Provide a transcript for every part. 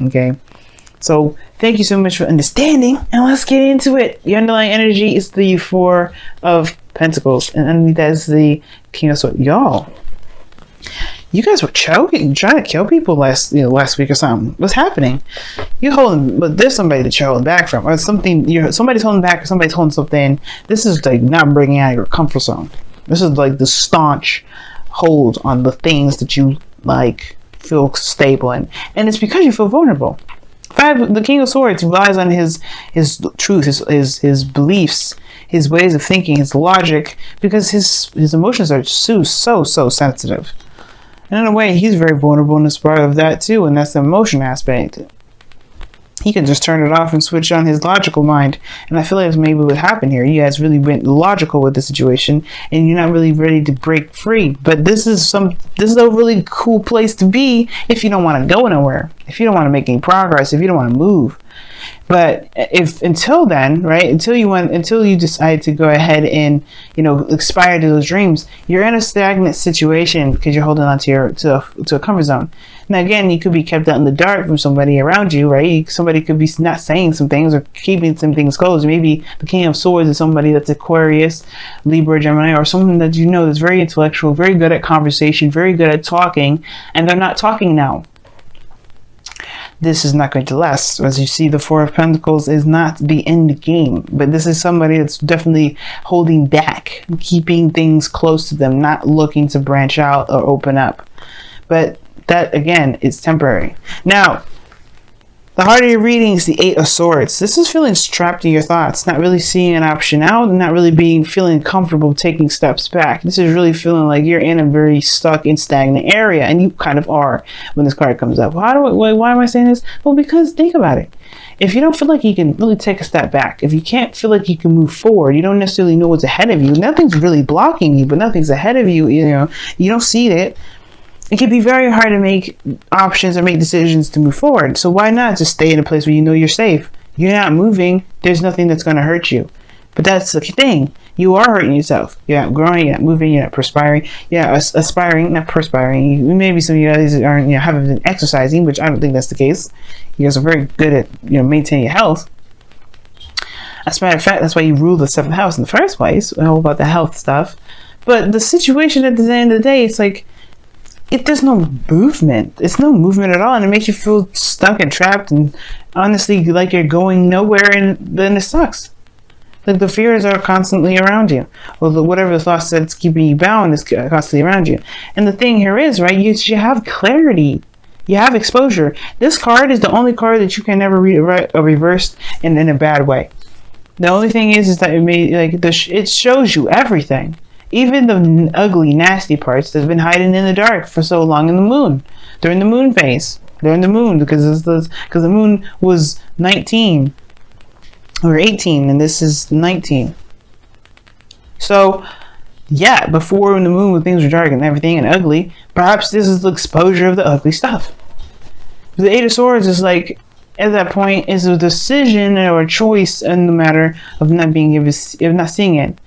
Okay. So thank you so much for understanding, and let's get into it. The underlying energy is the Four of Pentacles, and underneath that is the King of Swords. Y'all, you guys were choking, trying to kill people last week or something. What's happening? But there's somebody that you're holding back from, or something. Somebody's holding back, or somebody's holding something. This is like not bringing out your comfort zone. This is like the staunch hold on the things that you like feel stable in, and it's because you feel vulnerable. The King of Swords relies on his truth, his beliefs, his ways of thinking, his logic, because his emotions are so sensitive. And in a way, he's very vulnerable in this part of that too, and that's the emotion aspect. He can just turn it off and switch on his logical mind. And I feel like that's maybe what happened here. You guys really went logical with the situation, and you're not really ready to break free. But this is a really cool place to be if you don't want to go nowhere, if you don't want to make any progress, if you don't want to move. But if until then, right, until you decide to go ahead and aspire to those dreams, you're in a stagnant situation because you're holding on to a comfort zone. Now again, you could be kept out in the dark from somebody around you, right? Somebody could be not saying some things or keeping some things closed. Maybe the King of Swords is somebody that's Aquarius, Libra, Gemini, or someone that that's very intellectual, very good at conversation, very good at talking, and they're not talking now. This is not going to last. As you see, the Four of Pentacles is not the end game, but this is somebody that's definitely holding back, keeping things close to them, not looking to branch out or open up. But that, again, is temporary. Now, the heart of your reading is the Eight of Swords. This is feeling trapped in your thoughts, not really seeing an option out, and not really feeling comfortable taking steps back. This is really feeling like you're in a very stuck and stagnant area, and you kind of are when this card comes up. Why am I saying this? Well, because think about it. If you don't feel like you can really take a step back, if you can't feel like you can move forward, you don't necessarily know what's ahead of you. Nothing's really blocking you, but nothing's ahead of you. You don't see it. It can be very hard to make options or make decisions to move forward. So why not just stay in a place where you know you're safe? You're not moving. There's nothing that's going to hurt you. But that's the thing. You are hurting yourself. You're not growing. You're not moving. You're not perspiring. You're not aspiring, not perspiring. Maybe some of you guys aren't, haven't been exercising, which I don't think that's the case. You guys are very good at, maintaining your health. As a matter of fact, that's why you rule the 7th house in the first place. All about the health stuff. But the situation at the end of the day, it's like, there's no movement. It's no movement at all, and it makes you feel stuck and trapped, and honestly, like you're going nowhere, and then it sucks. Like the fears are constantly around you, or whatever the thoughts that's keeping you bound is constantly around you. And the thing here is, right, you have clarity. You have exposure. This card is the only card that you can never read or reversed in a bad way. The only thing is that it shows you everything. Even the ugly, nasty parts that's been hiding in the dark for so long in the moon. During the moon phase. During the moon, because the moon was 19 or 18, and this is 19. So, yeah, before when the moon, when things were dark and everything and ugly, perhaps this is the exposure of the ugly stuff. The Eight of Swords is like, at that point, is a decision or a choice in the matter of not seeing it.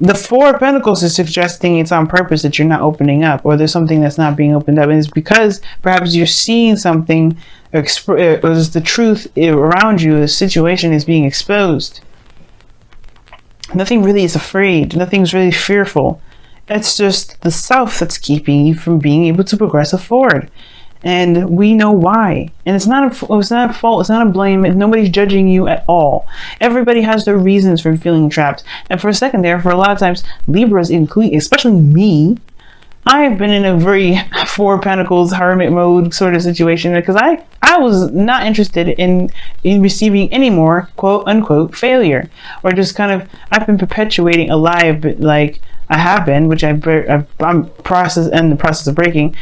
The Four of Pentacles is suggesting it's on purpose that you're not opening up, or there's something that's not being opened up, and it's because perhaps you're seeing something, or the truth around you, the situation is being exposed. Nothing really is afraid. Nothing's really fearful. It's just the self that's keeping you from being able to progress forward. And we know why. And it's not a fault, it's not a blame, nobody's judging you at all. Everybody has their reasons for feeling trapped. And for a second there, for a lot of times, Libras, including, especially me, I have been in a very Four of Pentacles hermit mode sort of situation, because I was not interested in receiving any more quote unquote failure, or just kind of, I've been perpetuating a lie, like I have been, which I'm in the process of breaking,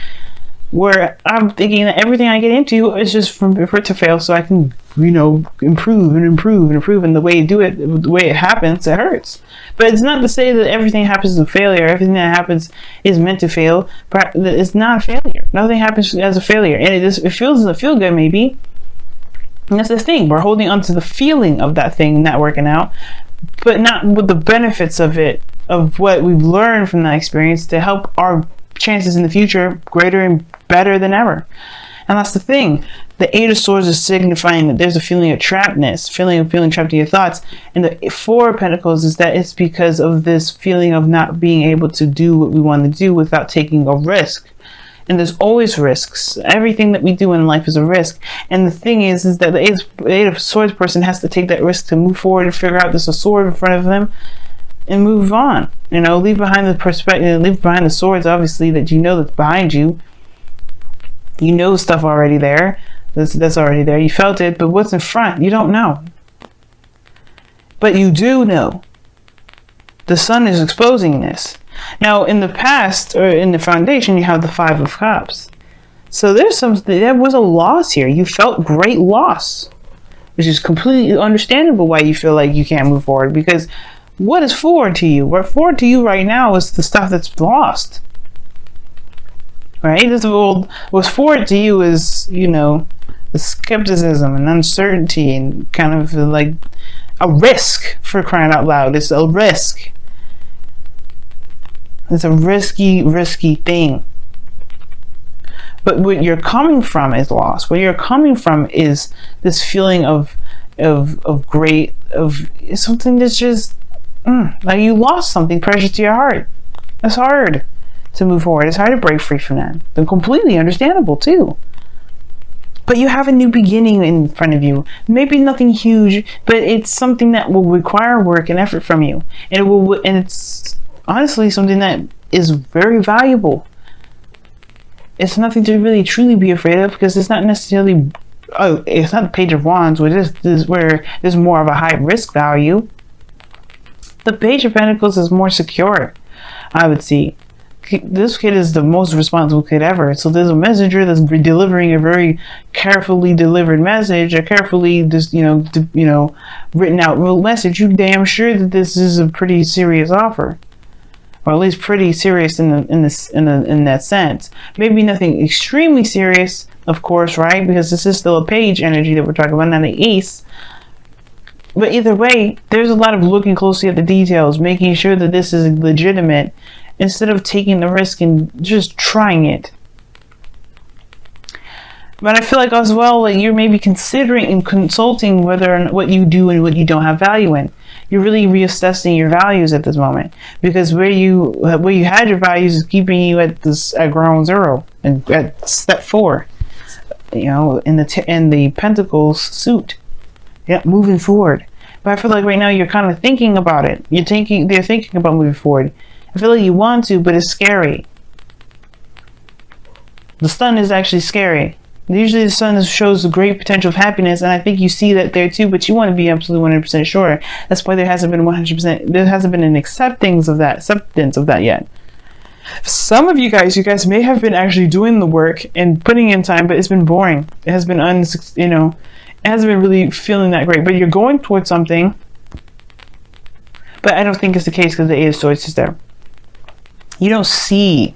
where I'm thinking that everything I get into is just for it to fail, so I can, improve and improve and improve. And the way you do it, the way it happens, it hurts. But it's not to say that everything happens as a failure. Everything that happens is meant to fail. But it's not a failure. Nothing happens as a failure, and it doesn't feel good, maybe. And that's the thing. We're holding on to the feeling of that thing not working out, but not with the benefits of it, of what we've learned from that experience to help our chances in the future greater and better than ever. And that's the thing. The Eight of Swords is signifying that there's a feeling of trappedness, feeling trapped in your thoughts. And the Four of Pentacles is that it's because of this feeling of not being able to do what we want to do without taking a risk. And there's always risks. Everything that we do in life is a risk. And the thing is that the Eight of Swords person has to take that risk to move forward and figure out there's a sword in front of them and move on. You know, leave behind the perspective, leave behind the swords, obviously, that you know that's behind you. You know stuff already there. That's already there. You felt it, but what's in front? You don't know. But you do know. The sun is exposing this. Now, in the past, or in the foundation, you have the Five of Cups. So there was a loss here. You felt great loss, which is completely understandable why you feel like you can't move forward. Because what is forward to you? What forward to you right now is the stuff that's lost. Right? What's forward to you is, you know, the skepticism and uncertainty and kind of like a risk, for crying out loud. It's a risk. It's a risky thing. But what you're coming from is loss. What you're coming from is this feeling of something that's just like you lost something precious to your heart. It's hard to move forward. It's hard to break free from that. They're completely understandable too. But you have a new beginning in front of you. Maybe nothing huge, but it's something that will require work and effort from you. And it's honestly something that is very valuable. It's nothing to really truly be afraid of, because it's not necessarily, it's not the Page of Wands, where where there's more of a high risk value. The Page of Pentacles is more secure, I would see. This kid is the most responsible kid ever. So there's a messenger that's delivering a very carefully delivered message, a carefully written out message. You damn sure that this is a pretty serious offer, or at least pretty serious in that sense. Maybe nothing extremely serious, of course, right? Because this is still a page energy that we're talking about, not an ace. But either way, there's a lot of looking closely at the details, making sure that this is legitimate, instead of taking the risk and just trying it. But I feel like as well, like you're maybe considering and consulting whether or not what you do and what you don't have value in. You're really reassessing your values at this moment, because where you had your values is keeping you at ground zero and at step 4. You know, in the Pentacles suit. Yeah, moving forward. But I feel like right now you're kind of thinking about it. They're thinking about moving forward. I feel like you want to, but it's scary. The sun is actually scary. Usually the sun shows a great potential of happiness, and I think you see that there too, but you want to be absolutely 100% sure. That's why there hasn't been 100%, there hasn't been an acceptance of that yet. Some of you guys may have been actually doing the work and putting in time, but it's been boring. It has been it hasn't been really feeling that great, but you're going towards something. But I don't think it's the case, because the Eight of Swords is there. You don't see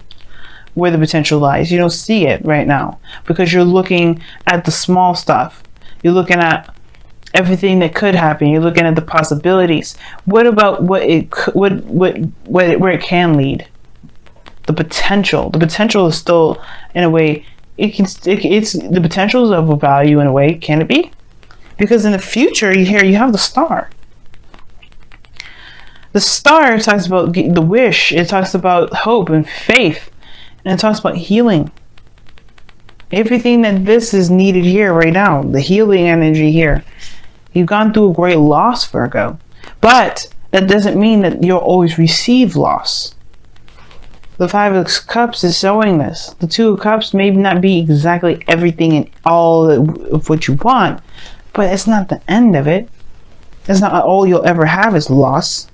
where the potential lies. You don't see it right now, because you're looking at the small stuff. You're looking at everything that could happen. You're looking at the possibilities. What about where it can lead? The potential. The potential is still, in a way, it's the potential is of a value in a way. Can it be? Because in the future, you have the Star. The Star talks about the wish. It talks about hope and faith. And it talks about healing. Everything that this is needed here right now. The healing energy here. You've gone through a great loss, Virgo. But that doesn't mean that you'll always receive loss. The Five of Cups is showing this. The Two of Cups may not be exactly everything and all of what you want. But it's not the end of it. It's not all you'll ever have is loss.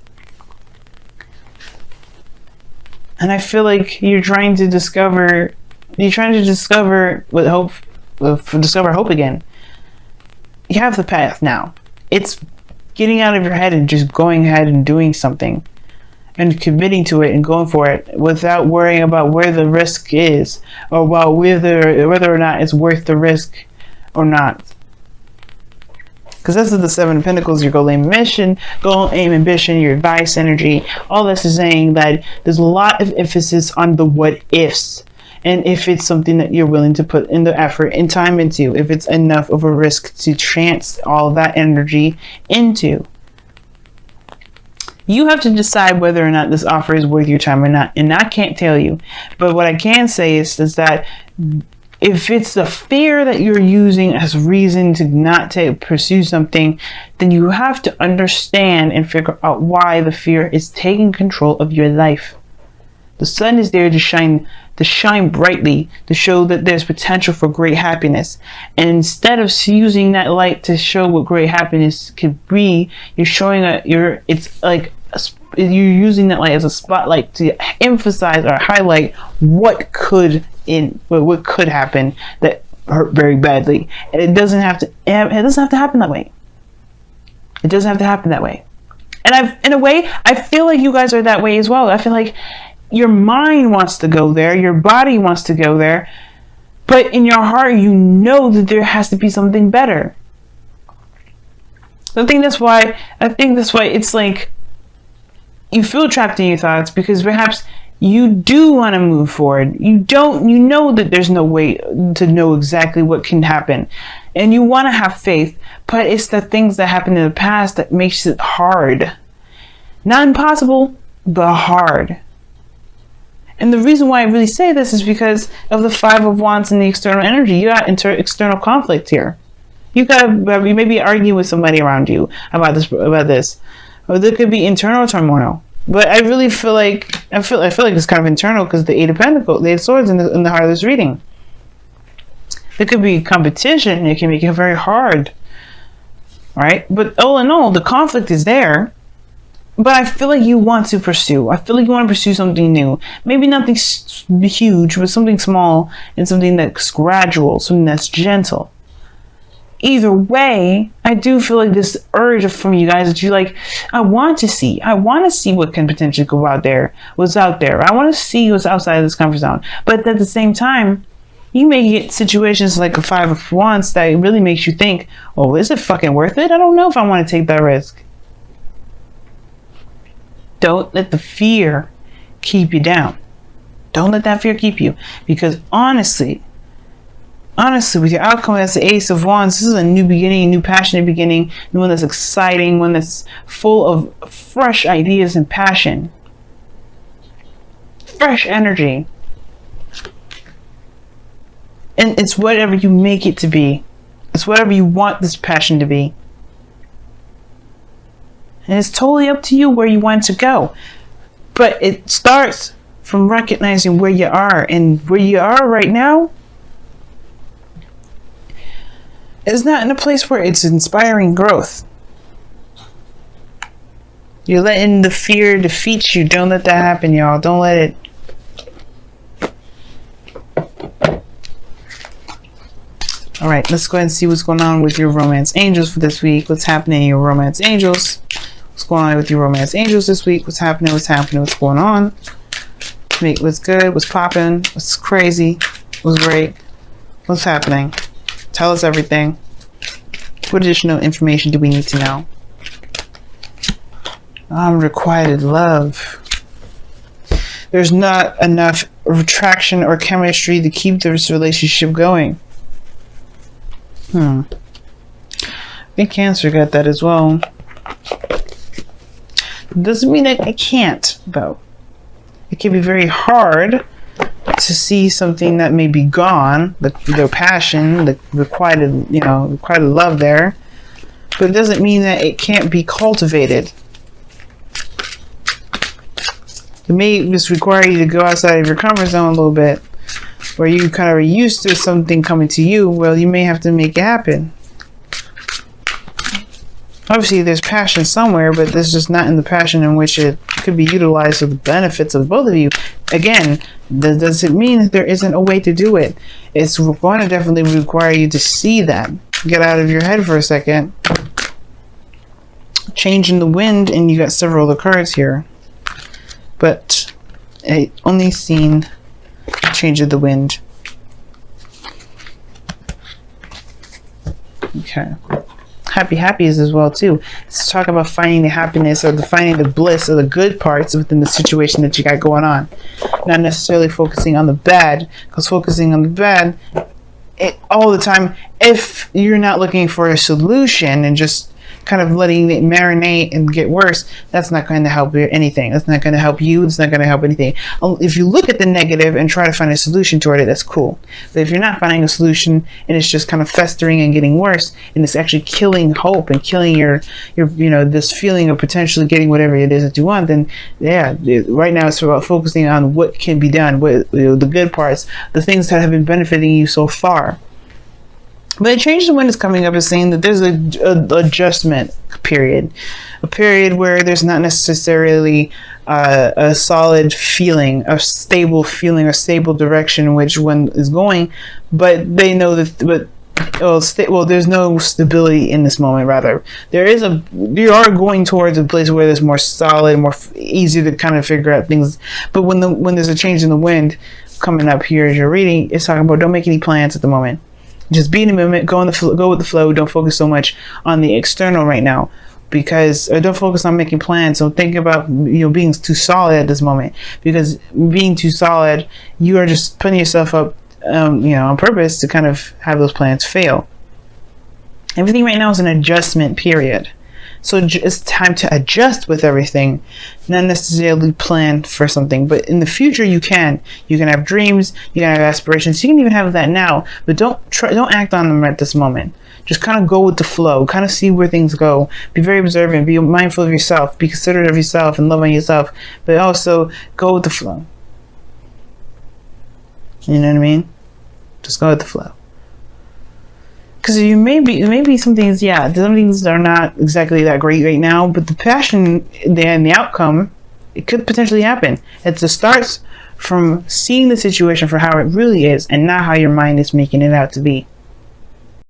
And I feel like you're trying to discover with hope, discover hope again. You have the path now. It's getting out of your head and just going ahead and doing something and committing to it and going for it without worrying about where the risk is, or about whether or not it's worth the risk or not. Because this is the Seven of Pentacles, your goal, aim, ambition, your advice, energy. All this is saying that there's a lot of emphasis on the what ifs. and if it's something that you're willing to put in the effort and time into, if it's enough of a risk to chance all of that energy into. You have to decide whether or not this offer is worth your time or not, and I can't tell you. But what I can say is that if it's the fear that you're using as reason to not pursue something, then you have to understand and figure out why the fear is taking control of your life. The sun is there to shine brightly, to show that there's potential for great happiness. And instead of using that light to show what great happiness could be, you're showing you're using that light as a spotlight to emphasize or highlight what could happen that hurt very badly. And it doesn't have to happen that way. It doesn't have to happen that way. And in a way, I feel like you guys are that way as well. I feel like your mind wants to go there, your body wants to go there, but in your heart, you know that there has to be something better. I think that's why it's like you feel trapped in your thoughts, because perhaps you do want to move forward. You know that there's no way to know exactly what can happen, and you want to have faith, but it's the things that happened in the past that makes it hard. Not impossible, but hard. And the reason why I really say this is because of the Five of Wands and the external energy. You got external conflict here. You may be arguing with somebody around you about this, or there could be internal turmoil. But I really feel like it's kind of internal, because the Eight of Pentacles, the Eight of Swords in the heart of this reading. There could be competition. It can make it very hard, right? But all in all, the conflict is there. But I feel like you want to pursue. I feel like you want to pursue something new. Maybe nothing huge, but something small, and something that's gradual, something that's gentle. Either way, I do feel like this urge from you guys that you like, I want to see what can potentially go out there, what's out there. I want to see what's outside of this comfort zone. But at the same time, you may get situations like a Five of Wands that really makes you think, oh, is it fucking worth it? I don't know if I want to take that risk. Don't let the fear keep you down. Don't let that fear keep you. Because honestly, with your outcome as the Ace of Wands, this is a new beginning, a new passionate beginning, one that's exciting, one that's full of fresh ideas and passion. Fresh energy. And it's whatever you make it to be. It's whatever you want this passion to be. And it's totally up to you where you want to go. But it starts from recognizing where you are. And where you are right now is not in a place where it's inspiring growth. You're letting the fear defeat you. Don't let that happen, y'all. Don't let it. All right, let's go ahead and see what's going on with your romance angels for this week. What's happening in your romance angels? What's going on with your romance angels this week? What's happening? What's going on? What's good? What's popping? What's crazy? What's great? What's happening? Tell us everything. What additional information do we need to know? Unrequited love. There's not enough attraction or chemistry to keep this relationship going. I think Cancer got that as well. Doesn't mean that I can't, though. It can be very hard to see something that may be gone, their passion, the requited love there, but it doesn't mean that it can't be cultivated. It may just require you to go outside of your comfort zone a little bit, where you kind of are used to something coming to you. Well, you may have to make it happen. Obviously, there's passion somewhere, but this is just not in the passion in which it could be utilized for the benefits of both of you. Again, does it mean that there isn't a way to do it? It's going to definitely require you to see that. Get out of your head for a second. Change in the wind, and you got several other cards here. But I only seen change of the wind. Okay. Happies as well too. Let's talk about finding the happiness or finding the bliss or the good parts within the situation that you got going on. not necessarily focusing on the bad, because focusing on the bad all the time, if you're not looking for a solution and just kind of letting it marinate and get worse, that's not going to help anything. That's not going to help you. It's not going to help anything. If you look at the negative and try to find a solution toward it, that's cool. But if you're not finding a solution and it's just kind of festering and getting worse, and it's actually killing hope and killing your this feeling of potentially getting whatever it is that you want, then yeah, right now it's about focusing on what can be done, the good parts, the things that have been benefiting you so far. But a change in wind is coming up is saying that there's a adjustment period, a period where there's not necessarily a solid feeling, a stable feeling, a stable direction in which one is going, but they know that. There's no stability in this moment. Rather, you are going towards a place where there's more solid, more easy to kind of figure out things. But when there's a change in the wind coming up here as you're reading, it's talking about don't make any plans at the moment. Just be in the moment, go with the flow. Don't focus so much on the external right now, because don't focus on making plans. So think about being too solid at this moment, because being too solid, you are just putting yourself up, on purpose to kind of have those plans fail. Everything right now is an adjustment period. So it's time to adjust with everything, not necessarily plan for something. But in the future, you can have dreams, you can have aspirations. You can even have that now, but don't act on them at this moment. Just kind of go with the flow, kind of see where things go. Be very observant, be mindful of yourself, be considerate of yourself and love on yourself, but also go with the flow. You know what I mean? Just go with the flow. Because maybe some things are not exactly that great right now, but the passion and the outcome, it could potentially happen. It starts from seeing the situation for how it really is and not how your mind is making it out to be.